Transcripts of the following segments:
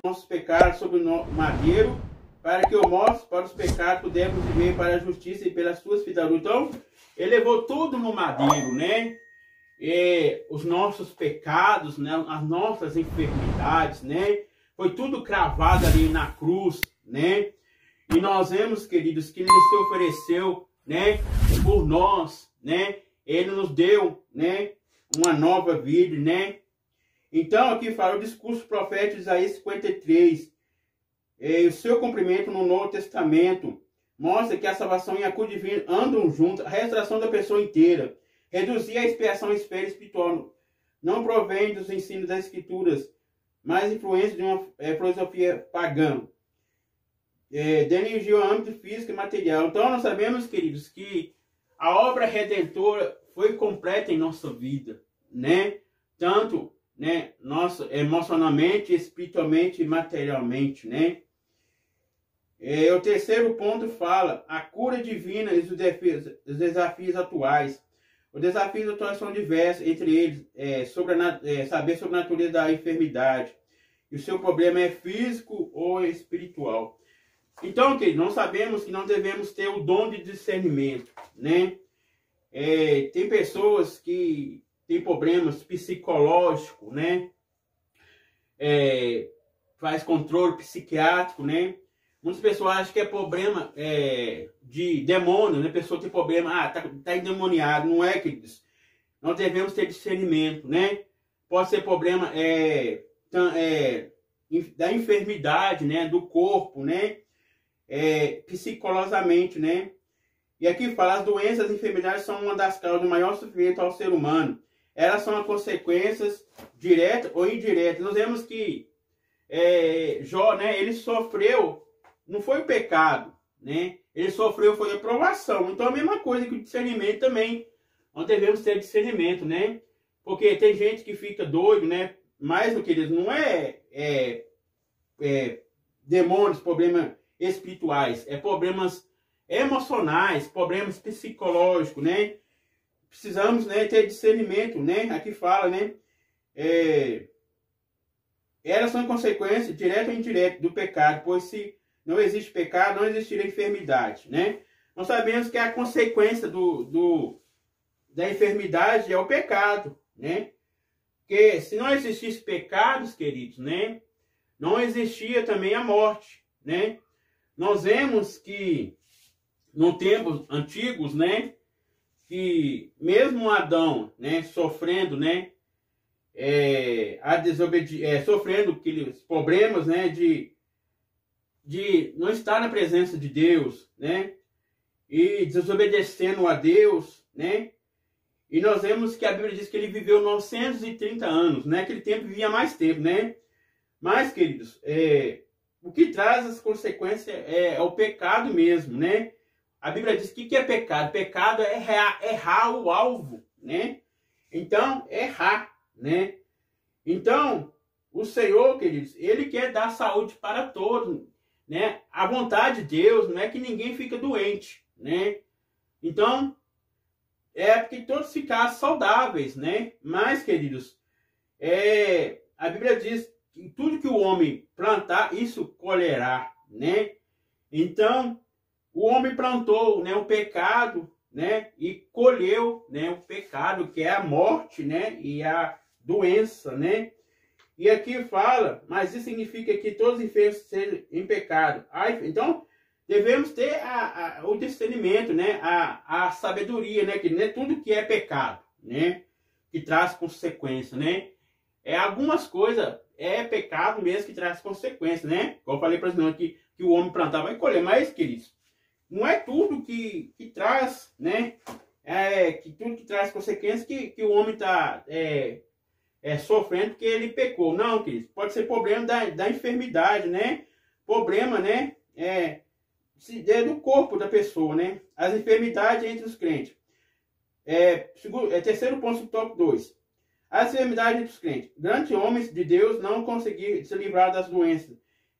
nossos pecados sobre o madeiro, para que o mortos para os pecados pudéssemos viver para a justiça e pelas suas vidas. Então, ele levou tudo no madeiro, né? Os nossos pecados, né? As nossas enfermidades, né? Foi tudo cravado ali na cruz, né? E nós vemos, queridos, que ele se ofereceu, né? Por nós, né? Ele nos deu, né? Uma nova vida, né? Então, aqui fala o discurso profético de Isaías 53. O seu cumprimento no Novo Testamento mostra que a salvação e a cura divina andam juntos, a restauração da pessoa inteira. Reduzir a expiação à esfera espiritual não provém dos ensinos das Escrituras, mas influência de uma filosofia pagã. De energia ao âmbito físico e material. Então, nós sabemos, queridos, que a obra redentora foi completa em nossa vida, né? Tanto, né, emocionalmente, espiritualmente e materialmente, né? O terceiro ponto fala a cura divina e os desafios atuais. Os desafios atuais são diversos, entre eles saber sobre a natureza da enfermidade. E o seu problema é físico ou espiritual. Então, queridos, nós sabemos que nós devemos ter o dom de discernimento, né? Tem pessoas que têm problemas psicológicos, né? Faz controle psiquiátrico, né? Muitas pessoas acham que é problema de demônio, né? A pessoa tem problema, tá endemoniado. Não é, queridos. Nós devemos ter discernimento, né? Pode ser problema da enfermidade, né? Do corpo, né? Psicologicamente, né? E aqui fala, as doenças, as enfermidades são uma das causas do maior sofrimento ao ser humano. Elas são as consequências diretas ou indiretas. Nós vemos que Jó, né? Ele sofreu, não foi o pecado, né? Ele sofreu, foi a provação. Então a mesma coisa que o discernimento também. Nós devemos ter discernimento, né? Porque tem gente que fica doido, né? Mais do que eles, não demônios, problemas espirituais, problemas emocionais, problemas psicológicos, né? Precisamos, né, ter discernimento, né? Aqui fala, né? Elas são consequências direta ou indireta do pecado, pois se não existe pecado, não existirá enfermidade, né? Nós sabemos que a consequência da enfermidade é o pecado, né? Porque se não existisse pecados, queridos, né? Não existia também a morte, né? Nós vemos que, nos tempos antigos, né? Que mesmo Adão, né? Sofrendo, né? Sofrendo aqueles problemas, né? De não estar na presença de Deus, né? E desobedecendo a Deus, né? E nós vemos que a Bíblia diz que ele viveu 930 anos, né? Aquele tempo vivia mais tempo, né? Mas, queridos, o que traz as consequências é o pecado mesmo, né? A Bíblia diz que o que é pecado? Pecado é errar o alvo, né? Então, errar, né? Então, o Senhor, queridos, Ele quer dar saúde para todos, né? A vontade de Deus não é que ninguém fique doente, né? Então, porque todos ficassem saudáveis, né? Mas, queridos, a Bíblia diz que tudo que o homem plantar, isso colherá, né? Então, o homem plantou, né, o pecado, né? E colheu, né, o pecado, que é a morte, né? E a doença, né? E aqui fala, mas isso significa que todos os enfermos sejam em pecado. Então, devemos ter o discernimento, né? A sabedoria, né? Que não é tudo que é pecado, né? Que traz consequência, né? Algumas coisas pecado mesmo que traz consequência, né? Como eu falei para vocês que o homem plantar vai colher. Mas, queridos, não é tudo que traz, né? Que tudo que traz consequência que o homem está sofrendo porque ele pecou. Não, queridos. Pode ser problema da enfermidade, né? Problema, né? Do corpo da pessoa, né? As enfermidades entre os crentes. Terceiro ponto do tópico 2. As enfermidades entre os crentes. Grandes homens de Deus não conseguiram se livrar das doenças.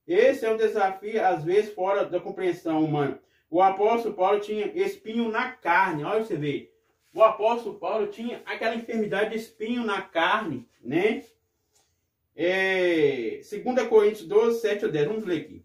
Esse é um desafio, às vezes, fora da compreensão humana. O apóstolo Paulo tinha espinho na carne. Olha você vê. O apóstolo Paulo tinha aquela enfermidade de espinho na carne, né? 2 Coríntios 12, 7 a 10. Vamos ler aqui.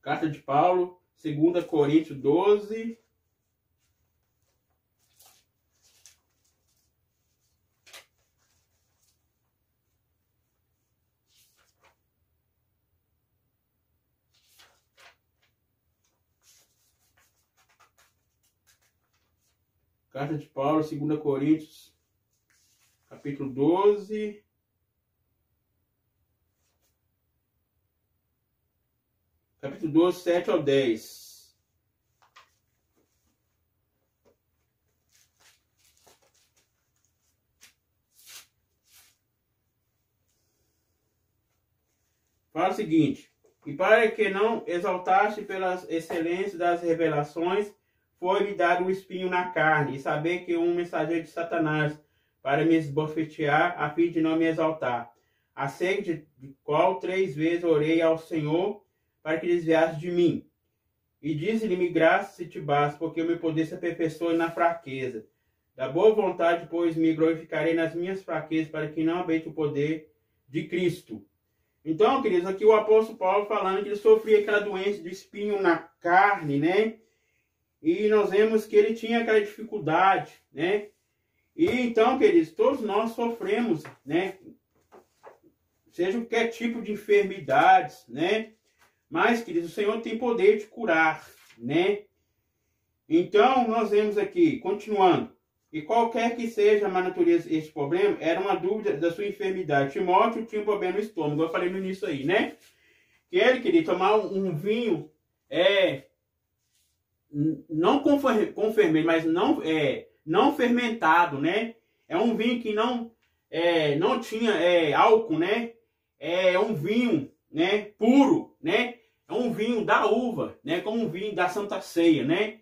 Carta de Paulo, 2 Coríntios 12. Carta de Paulo, 2 Coríntios, capítulo 12. Capítulo 12, 7 ao 10. Fala o seguinte: e para que não exaltaste pelas excelências das revelações, foi-me dado um espinho na carne, e saber que um mensageiro de Satanás, para me esbofetear, a fim de não me exaltar. Acerca de qual 3 vezes orei ao Senhor, para que desviasse de mim. E dize-lhe-me graça se te basta, porque o meu poder se aperfeiçoe na fraqueza. Da boa vontade, pois, me glorificarei nas minhas fraquezas, para que não habite o poder de Cristo. Então, queridos, aqui o apóstolo Paulo falando que ele sofria aquela doença de espinho na carne, né? E nós vemos que ele tinha aquela dificuldade, né? E então, queridos, todos nós sofremos, né? Seja qualquer tipo de enfermidades, né? Mas, queridos, o Senhor tem poder de curar, né? Então, nós vemos aqui, continuando. E qualquer que seja a má natureza este problema, era uma dúvida da sua enfermidade. Timóteo tinha um problema no estômago, eu falei no início aí, né? Que ele queria tomar um vinho, não com fermento, mas não fermentado, né? É um vinho que não tinha álcool, né? É um vinho, né, puro, né? É um vinho da uva, né? Como um vinho da Santa Ceia, né?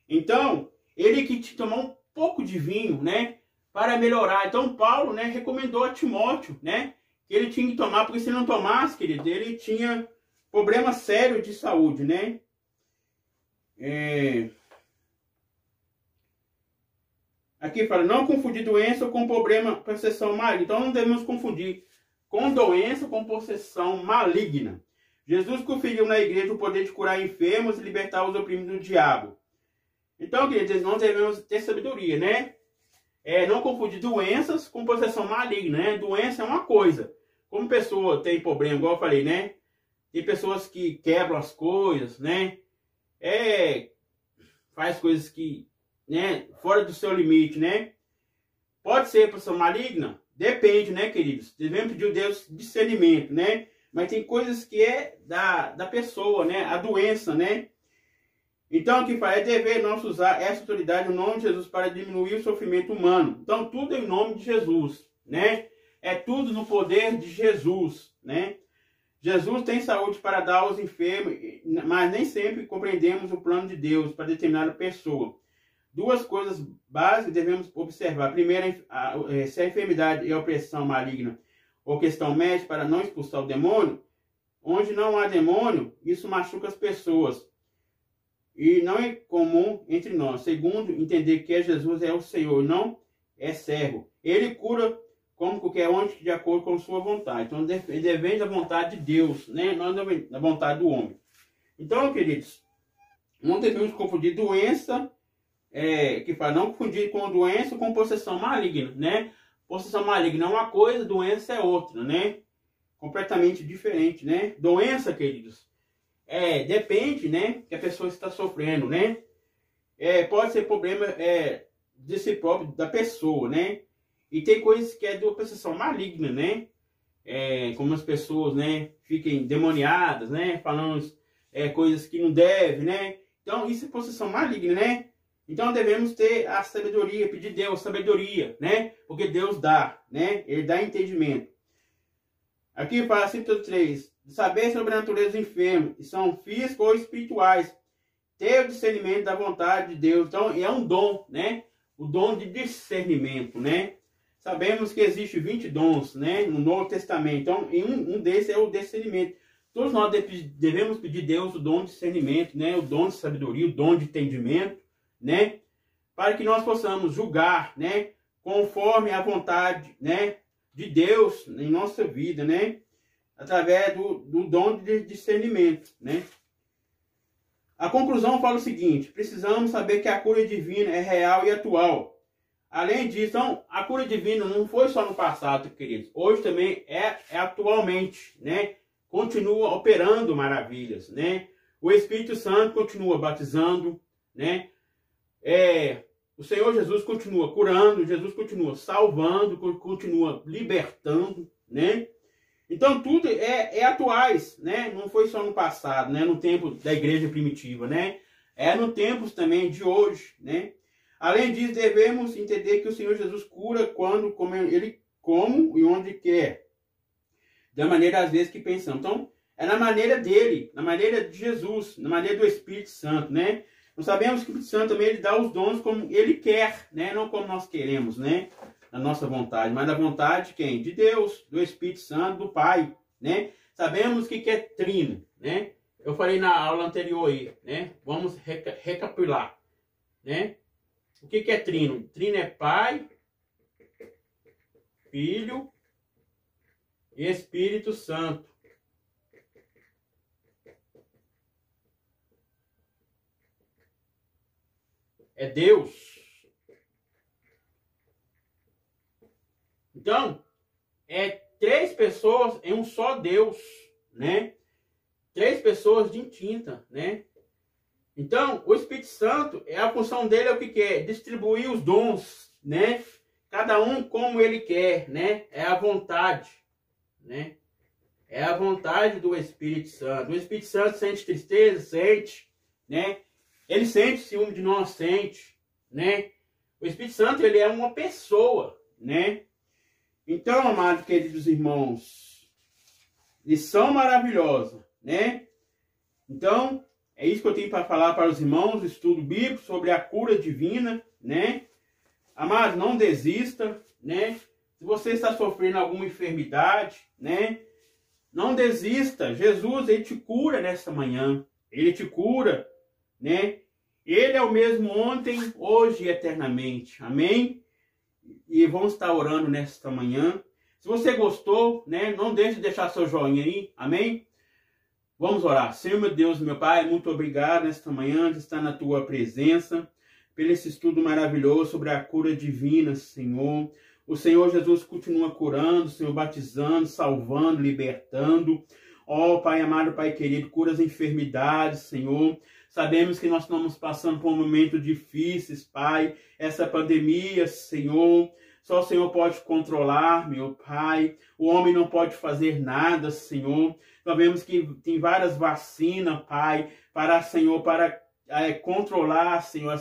Então, ele que tinha que tomar um pouco de vinho, né? Para melhorar. Então, Paulo, né, recomendou a Timóteo, né? Que ele tinha que tomar, porque se não tomasse, querido, ele tinha problema sério de saúde, né? Aqui fala, não confundir doença com problema, possessão maligna. Então, não devemos confundir com doença com possessão maligna. Jesus conferiu na igreja o poder de curar enfermos e libertar os oprimidos do diabo. Então, queridos, nós devemos ter sabedoria, né? Não confundir doenças com possessão maligna, né? Doença é uma coisa. Como pessoa tem problema, igual eu falei, né? Tem pessoas que quebram as coisas, né? Faz coisas que, né? Fora do seu limite, né? Pode ser possessão maligna? Depende, né, queridos? Devemos pedir a Deus discernimento, né? Mas tem coisas que é da pessoa, né? A doença, né? Então, o que faz é dever nosso usar essa autoridade no nome de Jesus para diminuir o sofrimento humano. Então, tudo em nome de Jesus, né? É tudo no poder de Jesus, né? Jesus tem saúde para dar aos enfermos, mas nem sempre compreendemos o plano de Deus para determinada pessoa. 2 coisas básicas devemos observar. Primeiro, se a enfermidade é opressão maligna ou questão médica para não expulsar o demônio, onde não há demônio, isso machuca as pessoas. E não é comum entre nós. Segundo, entender que Jesus é o Senhor, não é servo. Ele cura como qualquer um de acordo com sua vontade. Então, ele depende da vontade de Deus, né? Não da vontade do homem. Então, queridos, não devemos confundir doença, que fala, não confundir com doença com possessão maligna, né? Possessão maligna é uma coisa, doença é outra, né? Completamente diferente, né? Doença, queridos, depende, né? Que a pessoa está sofrendo, né? Pode ser problema de si próprio, da pessoa, né? E tem coisas que é de possessão maligna, né? Como as pessoas, né? Fiquem demoniadas, né? Falando coisas que não devem, né? Então, isso é possessão maligna, né? Então, devemos ter a sabedoria, pedir a Deus sabedoria, né? Porque Deus dá, né? Ele dá entendimento. Aqui fala, 3, saber sobre a natureza dos enfermos, que são físicos ou espirituais. Ter o discernimento da vontade de Deus. Então, é um dom, né? O dom de discernimento, né? sabemos que existe 20 dons, né, no Novo Testamento. Então, um desses é o discernimento. Todos nós devemos pedir a Deus o dom de discernimento, né, o dom de sabedoria, o dom de entendimento, né, para que nós possamos julgar, né, conforme a vontade, né, de Deus em nossa vida, né, através do dom de discernimento, né. A conclusão fala o seguinte: precisamos saber que a cura divina é real e atual. Além disso, então, a cura divina não foi só no passado, queridos. Hoje também é atualmente, né? Continua operando maravilhas, né? O Espírito Santo continua batizando, né? O Senhor Jesus continua curando, Jesus continua salvando, continua libertando, né? Então tudo é atuais, né? Não foi só no passado, né? No tempo da igreja primitiva, né? É no tempo também de hoje, né? Além disso, devemos entender que o Senhor Jesus cura quando, como e onde quer, da maneira às vezes que pensamos. Então, é na maneira dele, na maneira de Jesus, na maneira do Espírito Santo, né? Nós sabemos que o Espírito Santo também ele dá os dons como ele quer, né? Não como nós queremos, né? A nossa vontade, mas a vontade de quem? De Deus, do Espírito Santo, do Pai, né? Sabemos que é trino, né? Eu falei na aula anterior aí, né? Vamos recapitular, né? O que é trino? Trino é Pai, Filho e Espírito Santo. É Deus. Então, é 3 pessoas em um só Deus, né? 3 pessoas distintas, né? Então, o Espírito Santo, a função dele é o que é? Distribuir os dons, né? Cada um como ele quer, né? É a vontade, né? É a vontade do Espírito Santo. O Espírito Santo sente tristeza, sente, né? Ele sente ciúme de nós, sente, né? O Espírito Santo, ele é uma pessoa, né? Então, amados queridos irmãos, lição maravilhosa, né? Então, é isso que eu tenho para falar para os irmãos, estudo bíblico sobre a cura divina, né? Amados, não desista, né? Se você está sofrendo alguma enfermidade, né? Não desista. Jesus, ele te cura nessa manhã. Ele te cura, né? Ele é o mesmo ontem, hoje e eternamente. Amém? E vamos estar orando nesta manhã. Se você gostou, né? Não deixe de deixar seu joinha aí. Amém? Vamos orar. Senhor, meu Deus, meu Pai, muito obrigado nesta manhã de estar na tua presença, pelo esse estudo maravilhoso sobre a cura divina, Senhor. O Senhor Jesus continua curando, Senhor, batizando, salvando, libertando. Ó, Pai amado, Pai querido, cura as enfermidades, Senhor. Sabemos que nós estamos passando por um momento difíceis, Pai. Essa pandemia, Senhor, só o Senhor pode controlar, meu Pai. O homem não pode fazer nada, Senhor. Sabemos que tem várias vacinas, Pai, para, Senhor, para controlar, Senhor,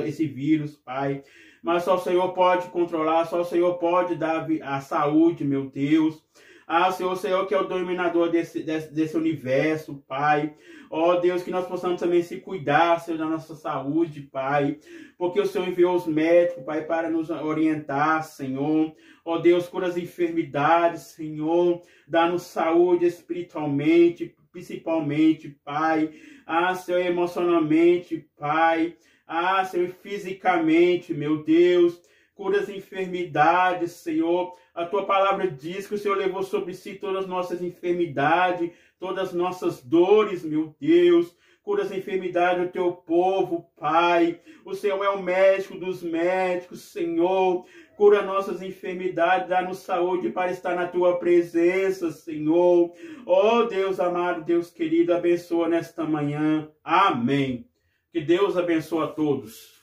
esse vírus, Pai. Mas só o Senhor pode controlar, só o Senhor pode dar a saúde, meu Deus. Ah, Senhor, o Senhor que é o dominador desse universo, Pai. Ó Deus, que nós possamos também se cuidar, Senhor, da nossa saúde, Pai. Porque o Senhor enviou os médicos, Pai, para nos orientar, Senhor. Ó Deus, cura as enfermidades, Senhor. Dá-nos saúde espiritualmente, principalmente, Pai. Ah, Senhor, emocionalmente, Pai. Ah, Senhor, fisicamente, meu Deus. Cura as enfermidades, Senhor. A tua palavra diz que o Senhor levou sobre si todas as nossas enfermidades, todas as nossas dores, meu Deus. Cura as enfermidades do teu povo, Pai. O Senhor é o médico dos médicos, Senhor. Cura nossas enfermidades, dá-nos saúde para estar na tua presença, Senhor. Oh, Deus amado, Deus querido, abençoa nesta manhã. Amém. Que Deus abençoe a todos.